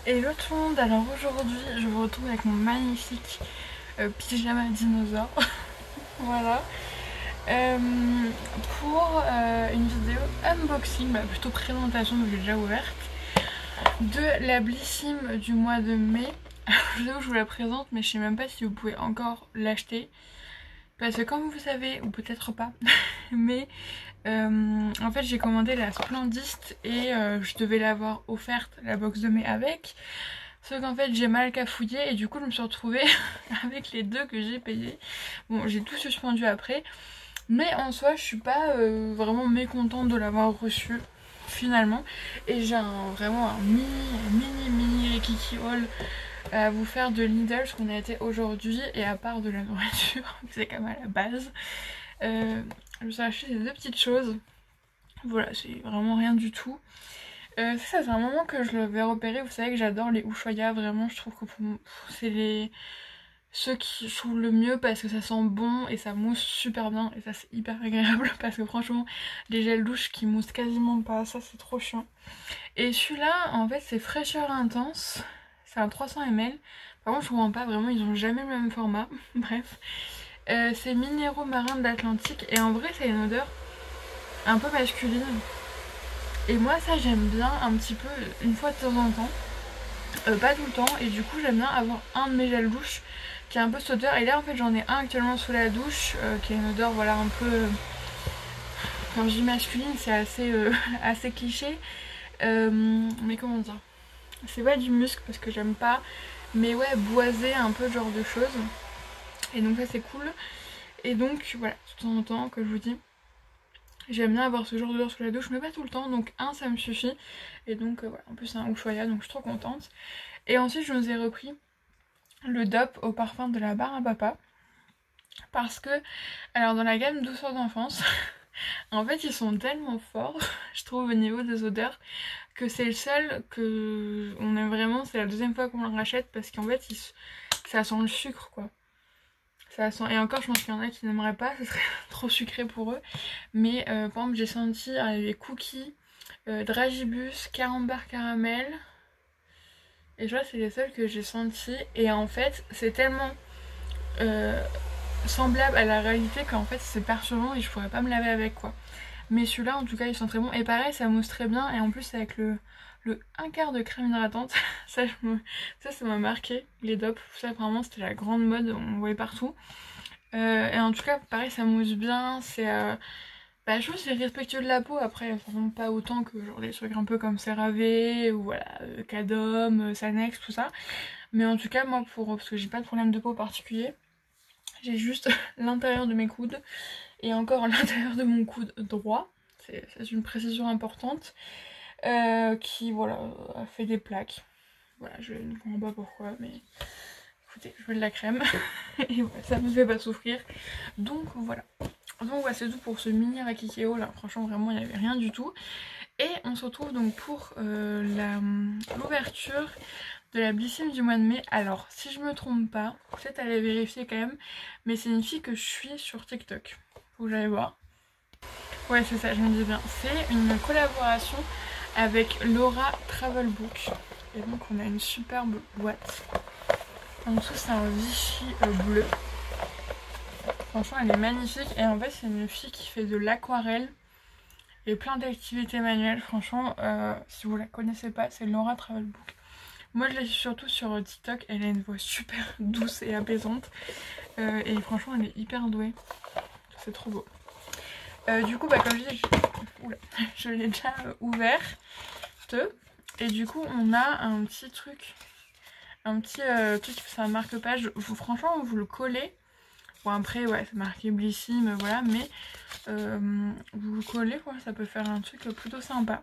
Hello tout le monde, alors aujourd'hui je vous retrouve avec mon magnifique pyjama dinosaure. Voilà. Euh, pour une vidéo unboxing, plutôt présentation, mais je l'ai déjà ouverte, de la Blissim du mois de mai. Alors je vous la présente, mais je sais même pas si vous pouvez encore l'acheter. Parce que comme vous savez, ou peut-être pas, mais en fait j'ai commandé la Splendiste et je devais l'avoir offerte, la box de mai avec. Sauf qu'en fait j'ai mal cafouillé et du coup je me suis retrouvée avec les deux que j'ai payés. Bon, j'ai tout suspendu après, mais en soi je suis pas vraiment mécontente de l'avoir reçu finalement. Et j'ai vraiment un mini Kiki haul à vous faire de Lidl, ce qu'on a été aujourd'hui, et à part de la nourriture, c'est quand même à la base. Je me suis acheté ces deux petites choses. Voilà, c'est vraiment rien du tout. Ça c'est un moment que je l'avais repéré. Vous savez que j'adore les Ushuaïa, vraiment je trouve que c'est ceux qui je trouve le mieux parce que ça sent bon et ça mousse super bien et ça c'est hyper agréable parce que franchement les gels douche qui moussent quasiment pas, ça c'est trop chiant. Et celui-là en fait c'est fraîcheur intense, c'est un 300 ml. Par contre je comprends pas vraiment, ils ont jamais le même format. Bref, c'est minéraux marins de l'Atlantique et en vrai ça a une odeur un peu masculine. Et moi ça j'aime bien un petit peu une fois de temps en temps, pas tout le temps, et du coup j'aime bien avoir un de mes gels douche qui a un peu cette odeur. Et là en fait j'en ai un actuellement sous la douche qui a une odeur voilà un peu, quand je dis masculine c'est assez, assez cliché, mais comment dire, c'est pas du musc parce que j'aime pas, mais ouais boisé un peu genre de choses. Et donc ça c'est cool. Et donc voilà, de temps en temps que je vous dis, j'aime bien avoir ce genre d'odeur sous la douche, mais pas tout le temps, donc un ça me suffit. Et donc voilà, en plus c'est un Ushuaïa, donc je suis trop contente. Et ensuite je nous ai repris le DOP au parfum de la barre à papa. Parce que, alors dans la gamme douceur d'enfance, en fait ils sont tellement forts, je trouve au niveau des odeurs, que c'est le seul que on aime vraiment, c'est la deuxième fois qu'on le rachète parce qu'en fait ça sent le sucre quoi. Ça sent... Et encore je pense qu'il y en a qui n'aimeraient pas, ce serait trop sucré pour eux. Mais par exemple j'ai senti les cookies, dragibus, camembert caramel. Et je vois c'est les seuls que j'ai sentis. Et en fait c'est tellement semblable à la réalité qu'en fait c'est perturbant et je pourrais pas me laver avec quoi. Mais celui-là en tout cas ils sont très bons. Et pareil ça mousse très bien et en plus avec le un quart de crème hydratante. Ça m'a marqué, les DOP. Ça vraiment c'était la grande mode, on le voyait partout. Et en tout cas pareil ça mousse bien, c'est... Bah, je trouve que c'est respectueux de la peau, après vraiment pas autant que genre des trucs un peu comme CeraVe ou voilà, Cadom, Sanex, tout ça. Mais en tout cas moi parce que j'ai pas de problème de peau particulier, j'ai juste l'intérieur de mes coudes et encore l'intérieur de mon coude droit, c'est une précision importante, qui voilà a fait des plaques. Voilà, je ne comprends pas pourquoi, mais écoutez, je veux de la crème et voilà, ça me fait pas souffrir. Donc voilà. Donc voilà, c'est tout pour ce mini Rakikeo là, franchement vraiment il n'y avait rien du tout. Et on se retrouve donc pour l'ouverture de la Blissim du mois de mai. Alors si je me trompe pas, peut-être aller vérifier quand même, mais c'est une fille que je suis sur TikTok. Faut que j'aille voir. Ouais c'est ça, je me dis bien. C'est une collaboration avec Laura Travelbook. Et donc on a une superbe boîte. En dessous c'est un Vichy bleu. Franchement elle est magnifique et en fait c'est une fille qui fait de l'aquarelle et plein d'activités manuelles. Franchement si vous la connaissez pas c'est Laura Travelbook. Moi je la suis surtout sur TikTok, elle a une voix super douce et apaisante et franchement elle est hyper douée, c'est trop beau. Du coup bah comme je dis je l'ai déjà ouverte et du coup on a un petit truc, c'est un marque-page, franchement vous le collez. Bon après ouais c'est marqué Blissim voilà, mais vous le collez quoi, ça peut faire un truc plutôt sympa.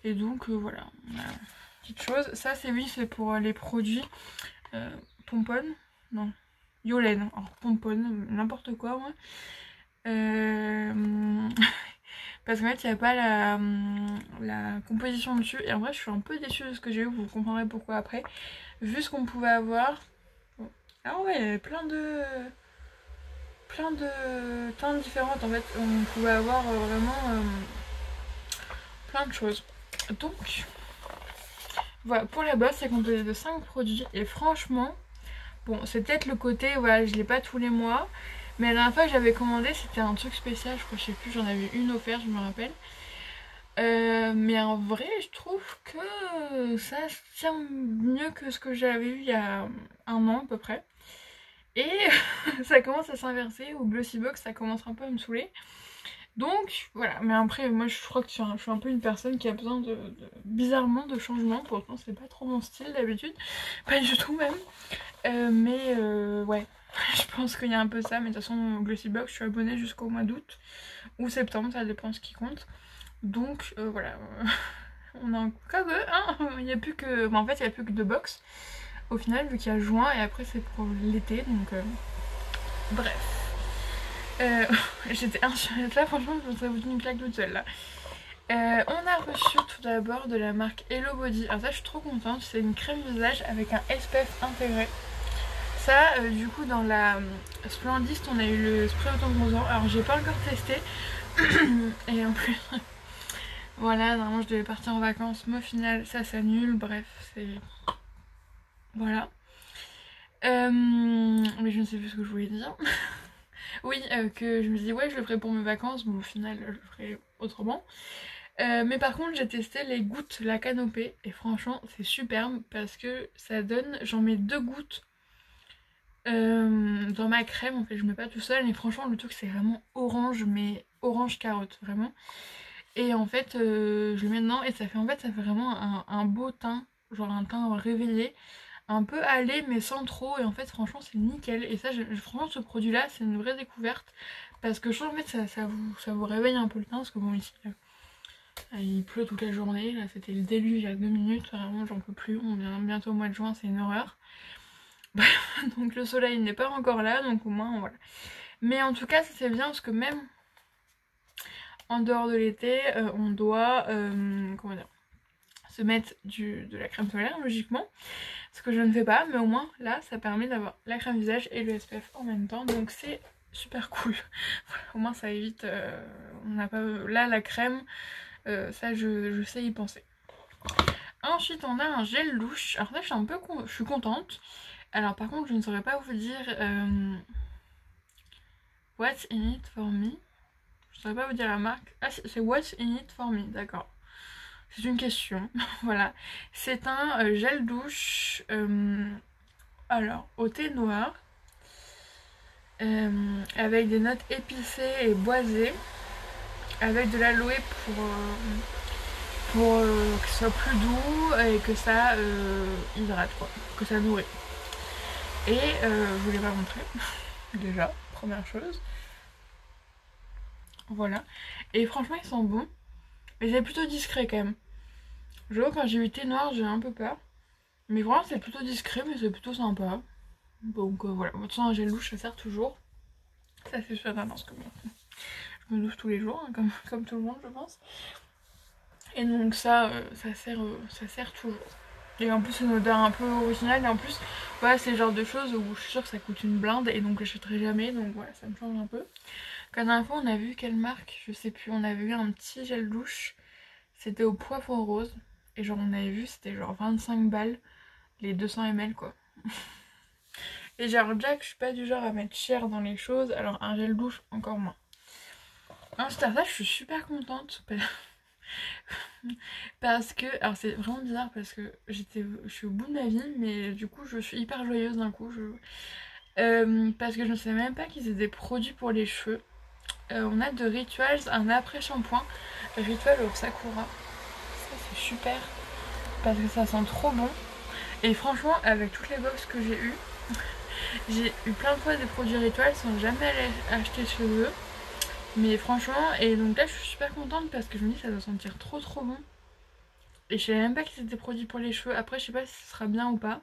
Et donc voilà, on a une petite chose. Ça c'est oui, c'est pour les produits Pomponne, non, Yolène, alors Pomponne, n'importe quoi moi. Parce qu'en fait il n'y a pas la composition dessus et en vrai je suis un peu déçue de ce que j'ai eu, vous comprendrez pourquoi après. Vu ce qu'on pouvait avoir, bon. Ah ouais il y avait plein de teintes différentes en fait, on pouvait avoir vraiment plein de choses. Donc Voilà, pour la bosse, c'est composé de 5 produits et franchement, bon, c'est peut-être le côté, voilà, je l'ai pas tous les mois, mais la dernière fois que j'avais commandé, c'était un truc spécial, je crois, je sais plus, j'en avais une offerte, je me rappelle. Mais en vrai, je trouve que ça se tient mieux que ce que j'avais eu il y a un an à peu près. Et ça commence à s'inverser, au Glossybox, ça commence un peu à me saouler. Donc voilà, mais après moi je crois que je suis un peu une personne qui a besoin bizarrement de changement, pourtant c'est pas trop mon style d'habitude, pas du tout même. Ouais, je pense qu'il y a un peu ça, mais de toute façon Glossybox je suis abonnée jusqu'au mois d'août ou septembre, ça dépend ce qui compte. Donc voilà, on a encore deux, hein. Il n'y a plus que. Bah, en fait il n'y a plus que 2 box au final vu qu'il y a juin et après c'est pour l'été donc bref. J'étais insurée là, franchement, je me serais foutue une claque toute seule là. On a reçu tout d'abord de la marque Hello Body. Alors, ça, je suis trop contente. C'est une crème visage avec un SPF intégré. Ça, du coup, dans la Splendist, on a eu le spray auto-bronzant. Alors, j'ai pas encore testé. Et en plus, voilà, normalement, je devais partir en vacances, mais au final, ça s'annule. Bref, c'est. Voilà. Mais je ne sais plus ce que je voulais dire. Oui, que je me dis ouais je le ferai pour mes vacances, mais au final je le ferai autrement. Mais par contre j'ai testé les gouttes La Canopée et franchement c'est superbe parce que ça donne, j'en mets 2 gouttes dans ma crème, en fait je mets pas tout seul et franchement le truc c'est vraiment orange, mais orange carotte vraiment. Et en fait je le mets dedans et ça fait vraiment un beau teint, genre un teint réveillé. Un peu allé mais sans trop et en fait franchement c'est nickel et ça franchement ce produit là c'est une vraie découverte parce que je trouve en fait ça vous réveille un peu le teint parce que bon ici il pleut toute la journée, là c'était le déluge il y a 2 minutes, vraiment j'en peux plus, on vient bientôt au mois de juin, c'est une horreur. Donc le soleil n'est pas encore là donc au moins voilà. Mais en tout cas ça c'est bien parce que même en dehors de l'été on doit comment dire, se mettre de la crème solaire logiquement. Ce que je ne fais pas, mais au moins là ça permet d'avoir la crème visage et le SPF en même temps, donc c'est super cool. Voilà, au moins ça évite, on n'a pas là la crème, ça je sais y penser. Ensuite on a un gel douche, alors là je suis contente. Alors par contre je ne saurais pas vous dire what's in it for me. Je ne saurais pas vous dire la marque. Ah c'est what's in it for me, d'accord. C'est une question, voilà. C'est un gel douche alors au thé noir avec des notes épicées et boisées, avec de l'aloe pour que ce soit plus doux et que ça hydrate quoi, que ça nourrit. Et je voulais pas montrer déjà, première chose. Voilà. Et franchement ils sont bons, mais c'est plutôt discret quand même. J'avoue quand j'ai eu thé noir j'ai un peu peur. Mais vraiment c'est plutôt discret mais c'est plutôt sympa. Donc voilà, de toute façon un gel douche ça sert toujours. Ça c'est sûr parce que bon, je me douche tous les jours, hein, comme tout le monde je pense. Et donc ça sert toujours. Et en plus c'est une odeur un peu originale et en plus voilà c'est le genre de choses où je suis sûre que ça coûte une blinde et donc je l'achèterai jamais, donc voilà ça me change un peu. La dernière fois on a vu quelle marque, je sais plus, on avait vu un petit gel douche, c'était au poivron rose et genre on avait vu c'était genre 25 balles les 200 ml quoi. Et genre déjà que je suis pas du genre à mettre cher dans les choses, alors un gel douche encore moins. Ensuite à ça je suis super contente parce que, alors c'est vraiment bizarre parce que je suis au bout de ma vie mais du coup je suis hyper joyeuse d'un coup parce que je ne savais même pas qu'ils étaient des produits pour les cheveux. On a de Rituals un après shampoing Ritual of Sakura, ça c'est super parce que ça sent trop bon et franchement avec toutes les box que j'ai eu plein de fois des produits Rituals sans jamais aller acheter chez eux. Mais franchement, et donc là je suis super contente parce que je me dis ça doit sentir trop bon. Et je savais même pas qu'ils étaient produits pour les cheveux. Après je sais pas si ce sera bien ou pas.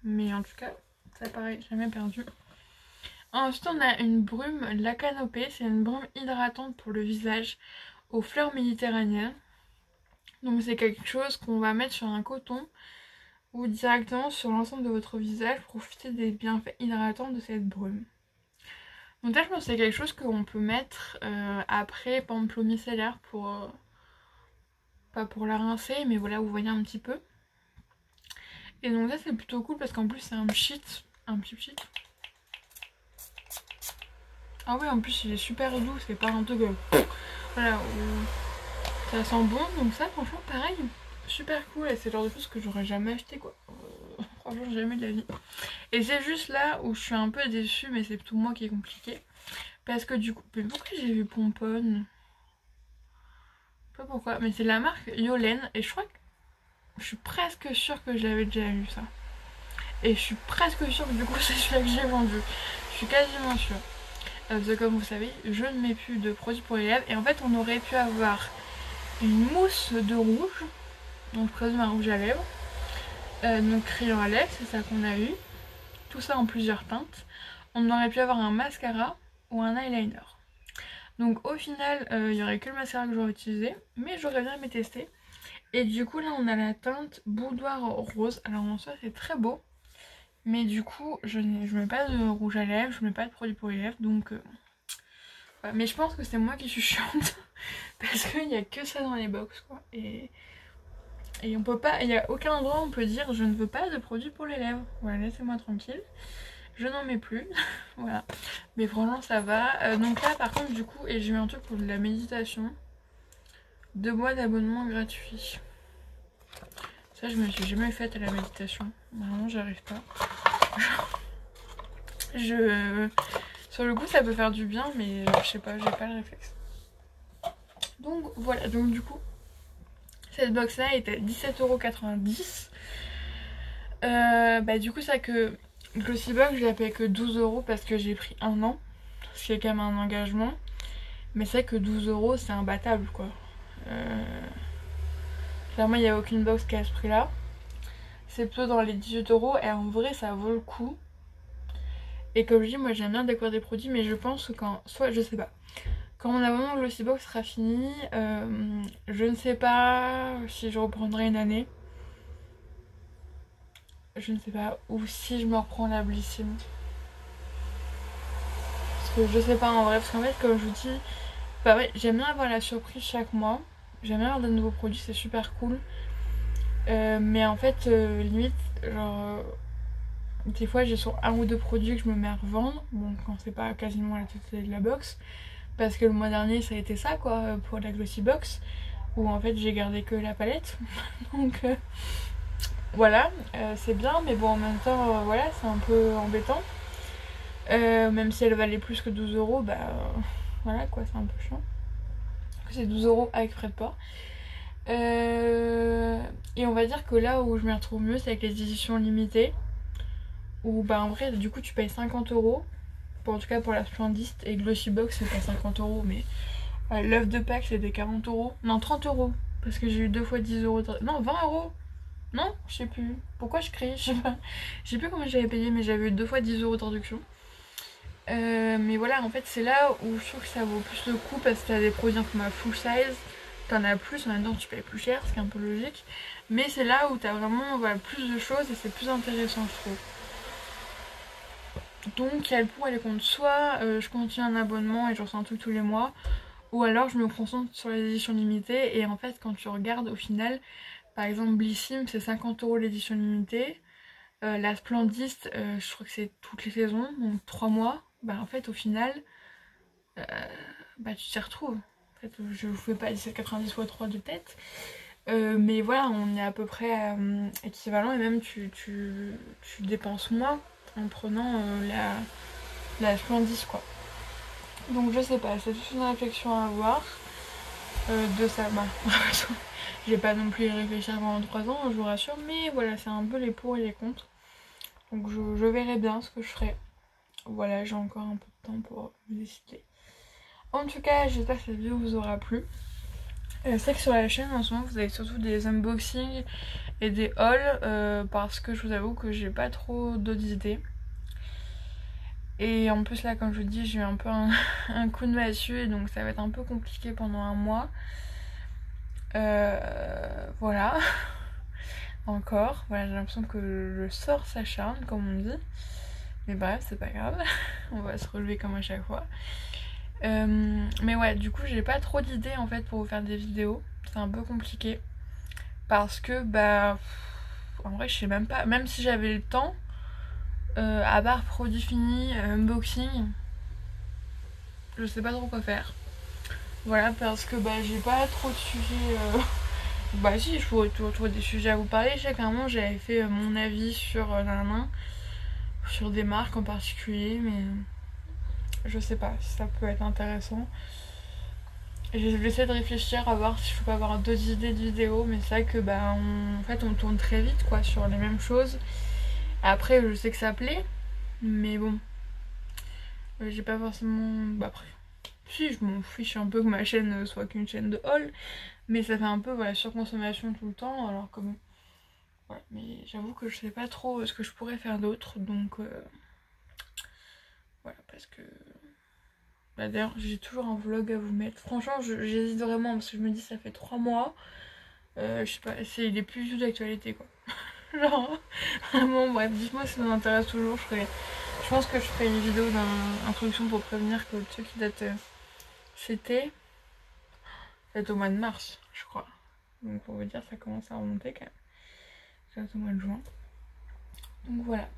Mais en tout cas, ça paraît jamais perdu. Ensuite on a une brume La Canopée. C'est une brume hydratante pour le visage aux fleurs méditerranéennes. Donc c'est quelque chose qu'on va mettre sur un coton ou directement sur l'ensemble de votre visage. Profitez des bienfaits hydratants de cette brume. Donc là je pense que c'est quelque chose qu'on peut mettre après par exemple l'eau micellaire pour pas pour la rincer mais voilà vous voyez un petit peu. Et donc ça c'est plutôt cool parce qu'en plus c'est un cheat, un petit cheat. Ah oui, en plus il est super doux, c'est pas un truc voilà, ça sent bon, donc ça franchement pareil, super cool et c'est le genre de choses que j'aurais jamais acheté quoi. Franchement jamais de la vie. Et c'est juste là où je suis un peu déçue, mais c'est plutôt moi qui est compliqué. Parce que du coup, mais pourquoi j'ai vu Pomponne? Je sais pas pourquoi, mais c'est la marque Yolène et je crois que je suis presque sûre que je l'avais déjà vu ça. Et je suis presque sûre que du coup c'est celui-là que j'ai vendu. Je suis quasiment sûre. Parce que comme vous savez, je ne mets plus de produits pour les lèvres. Et en fait on aurait pu avoir une mousse de rouge. Donc je présume un rouge à lèvres. Donc crayon à lèvres, c'est ça qu'on a eu. Tout ça en plusieurs teintes. On aurait pu avoir un mascara ou un eyeliner. Donc au final, il n'y aurait que le mascara que j'aurais utilisé. Mais j'aurais bien aimé tester. Et du coup là on a la teinte boudoir rose. Alors en soi c'est très beau. Mais du coup je mets pas de rouge à lèvres, je mets pas de produit pour les lèvres. Donc voilà. Mais je pense que c'est moi qui suis chiante. Parce qu'il n'y a que ça dans les box quoi. Et on peut pas, il n'y a aucun endroit où on peut dire je ne veux pas de produit pour les lèvres. Voilà, laissez-moi tranquille. Je n'en mets plus. Voilà. Mais franchement ça va. Donc là par contre du coup, et j'ai eu un truc pour de la méditation. 2 mois d'abonnement gratuit. Ça je me suis jamais faite à la méditation. Vraiment j'arrive pas. Sur le coup ça peut faire du bien mais je sais pas, j'ai pas le réflexe. Donc voilà, donc du coup cette box là est à 17,90€. Bah du coup ça que Glossybox je l'ai payé que 12€ parce que j'ai pris un an. Ce qui est quand même un engagement. Mais c'est vrai que 12€ c'est imbattable quoi. Clairement il n'y a aucune box qui a ce prix là. C'est plutôt dans les 18€ et en vrai ça vaut le coup. Et comme je dis, moi j'aime bien découvrir des produits, mais je pense que quand, soit je sais pas, quand mon abonnement Glossybox sera fini, je ne sais pas si je reprendrai une année. Je ne sais pas, ou si je me reprends la Blissim. Parce que je sais pas en vrai, parce qu'en fait comme je vous dis, bah ouais, j'aime bien avoir la surprise chaque mois. J'aime bien avoir de nouveaux produits, c'est super cool. Mais en fait, limite, genre... des fois j'ai sur 1 ou 2 produits que je me mets à revendre, bon quand c'est pas quasiment la totalité de la box, parce que le mois dernier ça a été ça quoi pour la Glossybox, où en fait j'ai gardé que la palette, donc voilà, c'est bien mais bon en même temps voilà c'est un peu embêtant, même si elle valait plus que 12€, bah voilà quoi c'est un peu chiant, c'est 12€ avec frais de port. Et on va dire que là où je m'y retrouve mieux c'est avec les éditions limitées. Ou bah en vrai du coup tu payes 50€, en tout cas pour la Splendiste, et Glossybox c'est pas 50€, mais l'œuf de Pâques c'était 40€, non 30€, parce que j'ai eu 2 fois 10€, non 20€, non je sais plus, pourquoi je crie, je sais plus combien j'avais payé, mais j'avais eu 2 fois 10€ de réduction. Mais voilà en fait c'est là où je trouve que ça vaut plus le coup, parce que t'as des produits en format full size, t'en as plus, en même temps tu payes plus cher, ce qui est un peu logique, mais c'est là où t'as vraiment voilà, plus de choses et c'est plus intéressant je trouve. Donc il y a le pour et le contre, soit je continue un abonnement et je reçois un truc tous les mois, ou alors je me concentre sur les éditions limitées. Et en fait quand tu regardes au final, par exemple Blissim c'est 50€ l'édition limitée, la Splendiste je crois que c'est toutes les saisons, donc 3 mois, bah en fait au final bah tu t'y retrouves. En fait je vous fais pas 17,90 x 3 de tête, mais voilà on est à peu près équivalent, et même tu dépenses moins en prenant la Splendiste quoi. Donc je sais pas, c'est toute une réflexion à avoir de ça. Bah, j'ai pas non plus y réfléchir pendant 3 ans, je vous rassure, mais voilà, c'est un peu les pour et les contre. Donc je verrai bien ce que je ferai. Voilà, j'ai encore un peu de temps pour me décider. En tout cas, j'espère que cette vidéo vous aura plu. C'est que sur la chaîne en ce moment vous avez surtout des unboxings et des hauls, parce que je vous avoue que j'ai pas trop d'autres idées. Et en plus là comme je vous dis j'ai eu un peu un coup de massue, donc ça va être un peu compliqué pendant un mois. Voilà. Encore. Voilà, j'ai l'impression que le sort s'acharne comme on dit. Mais bref c'est pas grave. On va se relever comme à chaque fois. Mais ouais du coup j'ai pas trop d'idées en fait pour vous faire des vidéos. C'est un peu compliqué. Parce que bah En vrai je sais même pas, même si j'avais le temps, à part produit fini, unboxing, je sais pas trop quoi faire. Voilà, parce que bah j'ai pas trop de sujets. Bah si, je pourrais toujours trouver des sujets à vous parler. Je sais qu'à un moment j'avais fait mon avis sur sur des marques en particulier, mais je sais pas si ça peut être intéressant. J'essaie de réfléchir à voir si je peux pas avoir d'autres idées de vidéos, mais c'est vrai que bah en fait on tourne très vite quoi sur les mêmes choses. Après je sais que ça plaît, mais bon, j'ai pas forcément. Bah après, si je m'en fiche un peu que ma chaîne soit qu'une chaîne de haul, mais ça fait un peu voilà surconsommation tout le temps, alors que bon. Ouais, mais j'avoue que je sais pas trop ce que je pourrais faire d'autre, donc voilà, parce que bah, d'ailleurs j'ai toujours un vlog à vous mettre. Franchement j'hésite vraiment parce que je me dis ça fait 3 mois, je sais pas, il est plus du tout d'actualité quoi. Genre vraiment bref, dites-moi si ça vous intéresse toujours, je pense que je ferai une vidéo d'introduction pour prévenir que le truc qui date c'était au mois de mars je crois. Donc pour vous dire ça commence à remonter quand même. C'est au mois de juin. Donc voilà.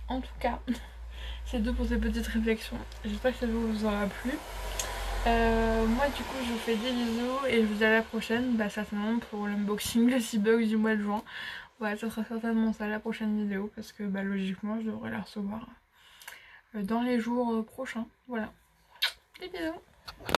En tout cas, c'est tout pour ces petites réflexions. J'espère que ça vous aura plu. Moi du coup je vous fais des bisous et je vous dis à la prochaine, bah certainement pour l'unboxing de C-Bugs du mois de juin. Ouais, ça sera certainement ça la prochaine vidéo parce que bah logiquement je devrais la recevoir dans les jours prochains. Voilà. Des bisous.